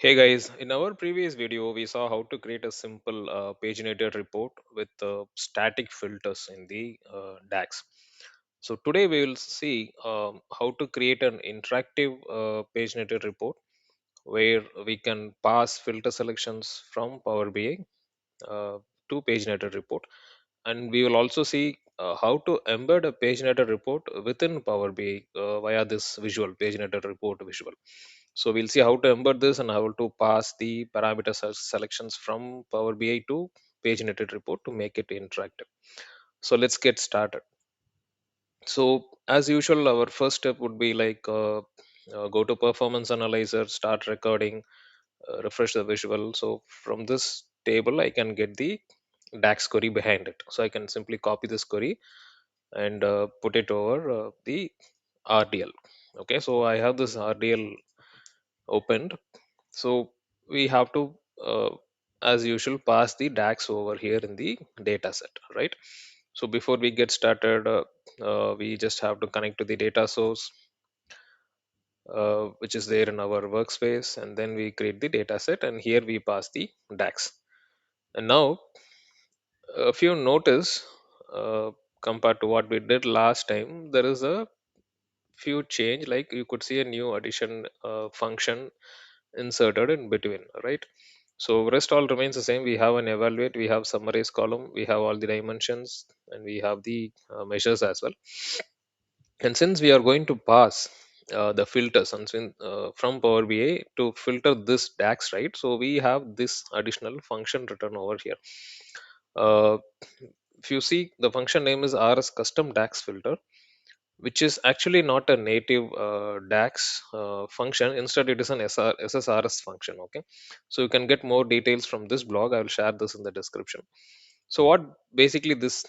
Hey guys, in our previous video, we saw how to create a simple paginated report with static filters in the DAX. So today we will see how to create an interactive paginated report where we can pass filter selections from Power BI to paginated report, and we will also see how to embed a paginated report within Power BI via this visual paginated report visual. So we'll see how to embed this and how to pass the parameter selections from Power BI to paginated report to make it interactive. So let's get started. So as usual, our first step would be like go to performance analyzer, start recording, refresh the visual. So from this table, I can get the DAX query behind it. So I can simply copy this query and put it over the RDL. Okay, so I have this RDL opened. So we have to, as usual, pass the DAX over here in the data set, right? So before we get started, we just have to connect to the data source, which is there in our workspace, and then we create the data set, and here we pass the DAX. And now, if you notice, uh, compared to what we did last time, there is a few change. Like you could see a new addition function inserted in between, right? So rest all remains the same. We have an evaluate, we have summarize column, we have all the dimensions, and we have the measures as well. And since we are going to pass the filters and from Power BI to filter this DAX, right? So we have this additional function written over here. Uh, if you see, the function name is RSCustomDaxFilter, which is actually not a native DAX function. Instead, it is an SSRS function. Okay, so you can get more details from this blog. I will share this in the description. So, what basically this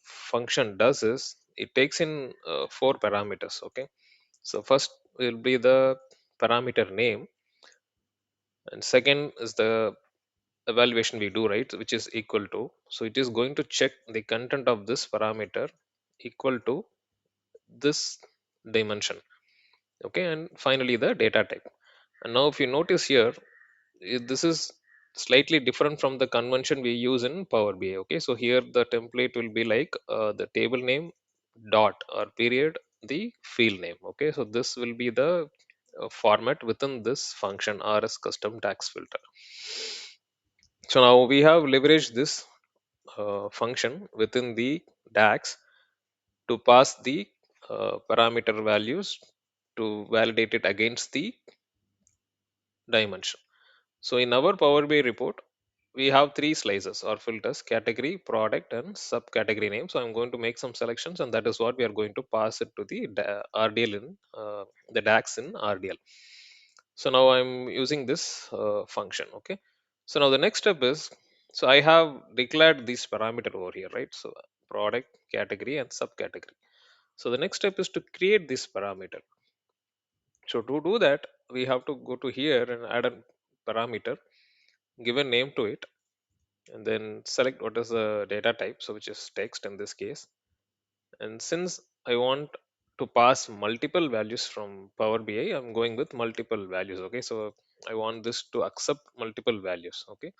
function does is it takes in four parameters. Okay, so first will be the parameter name, and second is the evaluation we do, right, which is equal to. So, it is going to check the content of this parameter equal to this dimension. Okay, and finally the data type. And now if you notice here, this is slightly different from the convention we use in Power BI. Okay, so here the template will be like the table name dot or period the field name. Okay, so this will be the format within this function RS custom tax filter. So now we have leveraged this function within the DAX to pass the parameter values to validate it against the dimension. So in our Power BI report, we have three slices or filters: category, product, and subcategory name. So I'm going to make some selections, and that is what we are going to pass it to the RDL in the DAX in RDL. So now I'm using this function. Okay. So now the next step is, so I have declared this parameter over here, right? So product, category, and subcategory. So the next step is to create this parameter. So to do that, we have to go to here and add a parameter, give a name to it, and then select what is the data type, so which is text in this case. And since I want to pass multiple values from Power BI, I'm going with multiple values. Okay, so I want this to accept multiple values. Okay,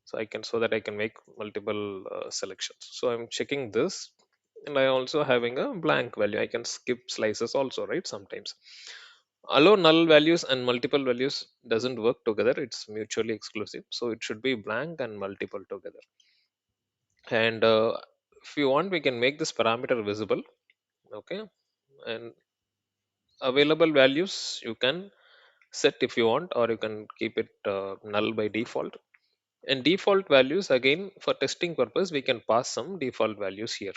so I can, so that I can make multiple selections. So I'm checking this, and I also having a blank value. I can skip slices also, right? Sometimes allow null values and multiple values doesn't work together. It's mutually exclusive, so it should be blank and multiple together. And if you want, we can make this parameter visible. Okay, and available values you can set if you want, or you can keep it null by default. And default values, again, for testing purpose, we can pass some default values here.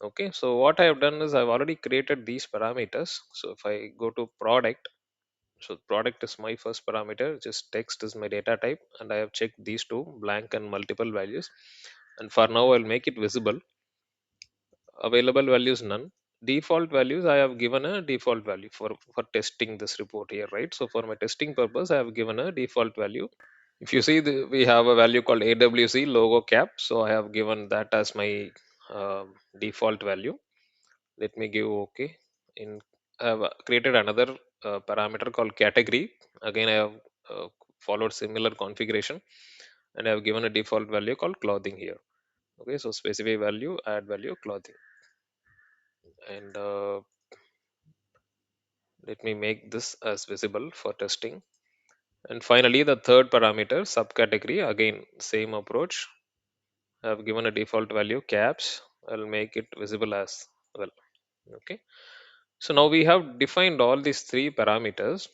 Okay, so what I have done is I've already created these parameters. So if I go to product, so product is my first parameter, just text is my data type, and I have checked these two, blank and multiple values. And for now I'll make it visible. Available values none. Default values, I have given a default value for testing this report here, right? So for my testing purpose, I have given a default value. If you see, we have a value called AWC logo cap, so I have given that as my default value. Let me give okay. In I have created another parameter called category. Again, I have uh, followed similar configuration, and I've given a default value called clothing here. Okay, so specify value, add value clothing, and let me make this as visible for testing. And finally, the third parameter, subcategory, again, same approach. I've given a default value caps. I'll make it visible as well. Okay. So now we have defined all these three parameters.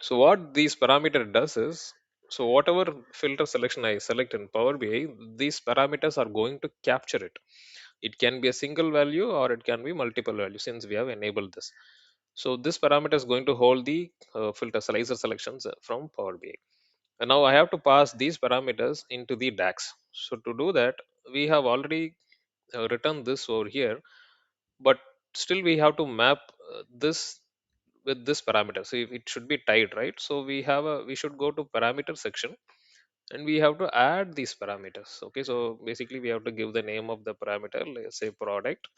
So what these parameter does is, so whatever filter selection I select in Power BI, these parameters are going to capture it. It can be a single value or it can be multiple values since we have enabled this. So this parameter is going to hold the filter slicer selections from Power BI. And now I have to pass these parameters into the DAX. So to do that, we have already written this over here, but still we have to map this with this parameter. So if it should be tied, right? So we should go to parameter section and we have to add these parameters. Okay, so basically we have to give the name of the parameter, let's say product,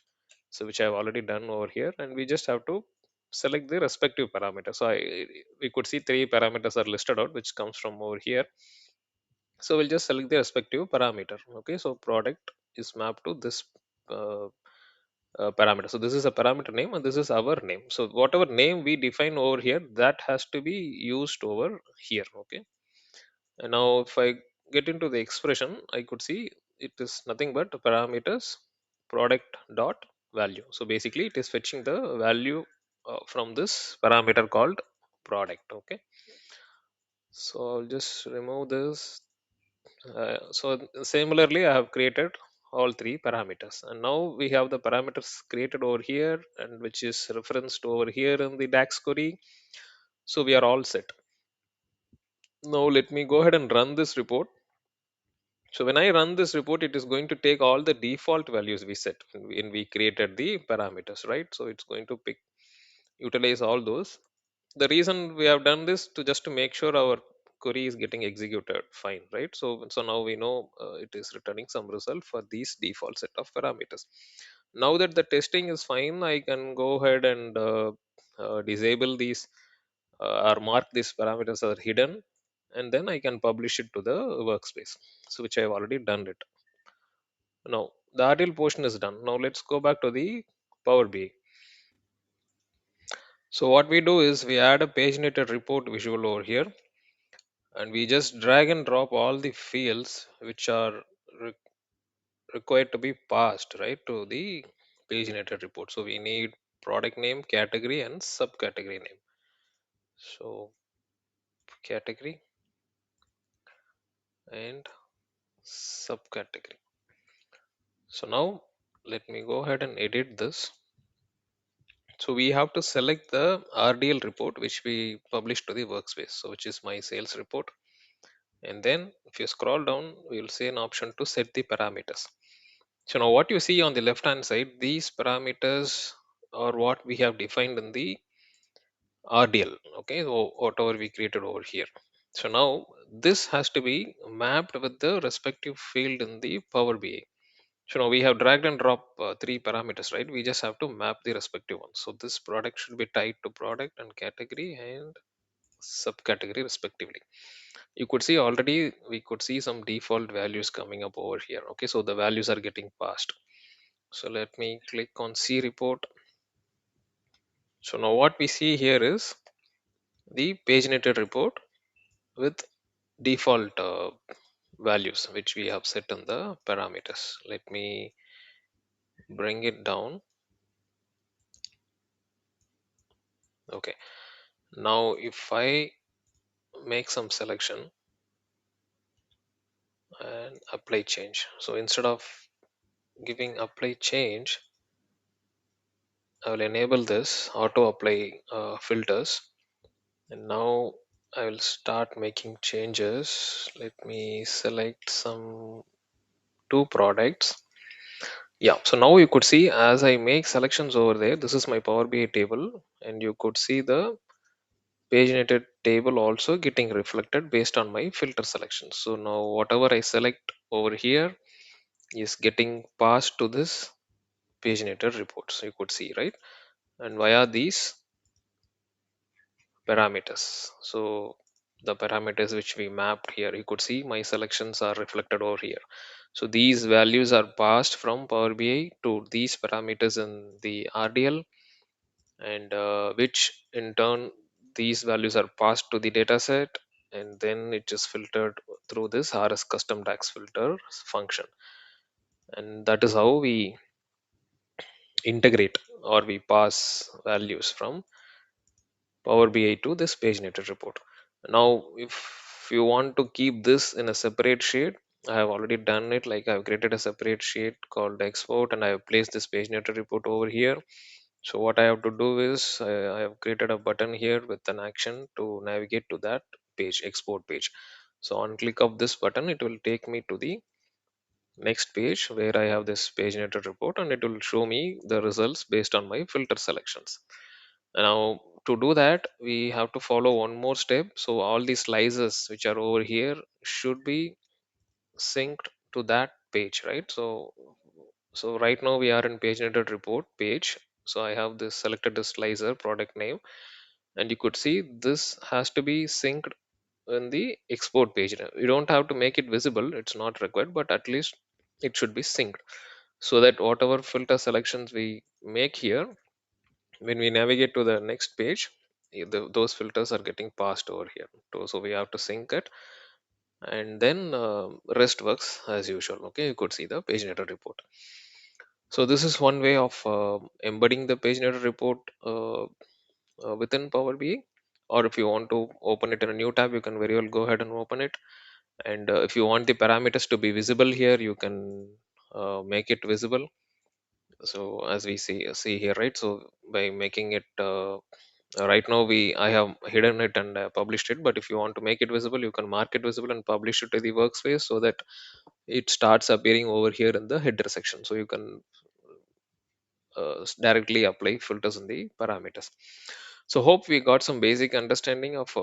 so which I have already done over here, and we just have to select the respective parameter. So we could see three parameters are listed out, which comes from over here. So we'll just select the respective parameter. Okay, so product is mapped to this uh, parameter. So this is a parameter name and this is our name. So whatever name we define over here, that has to be used over here. Okay, and now if I get into the expression, I could see it is nothing but parameters product dot value. So basically it is fetching the value from this parameter called product. Okay, so I'll just remove this. So similarly, I have created all three parameters, and now we have the parameters created over here, and which is referenced over here in the DAX query. So we are all set. Now let me go ahead and run this report. So when I run this report, it is going to take all the default values we set when we created the parameters, right? So it's going to utilize all those. The reason we have done this to just to make sure our query is getting executed fine, right? So now we know it is returning some result for these default set of parameters. Now that the testing is fine, I can go ahead and disable these or mark these parameters are hidden, and then I can publish it to the workspace, so which I have already done it. Now the RTL portion is done. Now let's go back to the Power BI. So what we do is we add a paginated report visual over here, and we just drag and drop all the fields which are re- required to be passed right to the paginated report. So we need product name, category, and subcategory name. So category and subcategory. So now let me go ahead and edit this. So we have to select the RDL report which we publish to the workspace. So which is my sales report. And then if you scroll down, we will see an option to set the parameters. So now what you see on the left hand side, these parameters are what we have defined in the RDL. Okay, so whatever we created over here. So now this has to be mapped with the respective field in the Power BI. So now we have dragged and dropped three parameters, right? We just have to map the respective ones. So this product should be tied to product and category and subcategory respectively. You could see already we could see some default values coming up over here. Okay, so the values are getting passed. So let me click on C report. So now what we see here is the paginated report with default values which we have set in the parameters. Let me bring it down. Okay, now if I make some selection and apply change, so instead of giving apply change, I will enable this auto apply filters, and now I will start making changes. Let me select some two products. Yeah, so now you could see as I make selections over there, this is my Power BI table, and you could see the paginated table also getting reflected based on my filter selection. So now whatever I select over here is getting passed to this paginated report. So you could see, right? And via these parameters. So the parameters which we mapped here. You could see my selections are reflected over here. So these values are passed from Power BI to these parameters in the RDL, and which in turn these values are passed to the data set, and then it is filtered through this RSCustomDaxFilter function. And that is how we integrate, or we pass values from Power BI to this paginated report. Now, if you want to keep this in a separate sheet, I have already done it. Like, I've created a separate sheet called export, and I have placed this paginated report over here. So what I have to do is I have created a button here with an action to navigate to that page, export page. So on click of this button, it will take me to the next page where I have this paginated report, and it will show me the results based on my filter selections. Now, to do that, we have to follow one more step. So all these slices which are over here should be synced to that page, right? So right now we are in paginated report page. So I have this selected the slicer product name, and you could see this has to be synced in the export page. Now, you don't have to make it visible, it's not required, but at least it should be synced, so that whatever filter selections we make here, when we navigate to the next page, those filters are getting passed over here. So we have to sync it, and then rest works as usual. Okay, you could see the paginated report. So this is one way of embedding the paginated report within Power BI. Or if you want to open it in a new tab, you can very well go ahead and open it. And if you want the parameters to be visible here, you can make it visible. So as we see here, right? So by making it right now, we I have hidden it and published it, but if you want to make it visible, you can mark it visible and publish it to the workspace, so that it starts appearing over here in the header section, so you can directly apply filters in the parameters. So hope we got some basic understanding of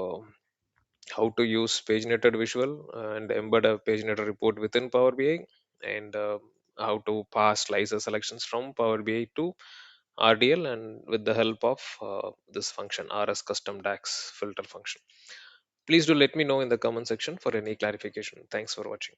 how to use paginated visual and embed a paginated report within Power BI, and how to pass slicer selections from Power BI to RDL, and with the help of this function, RS Custom DAX Filter function. Please do let me know in the comment section for any clarification. Thanks for watching.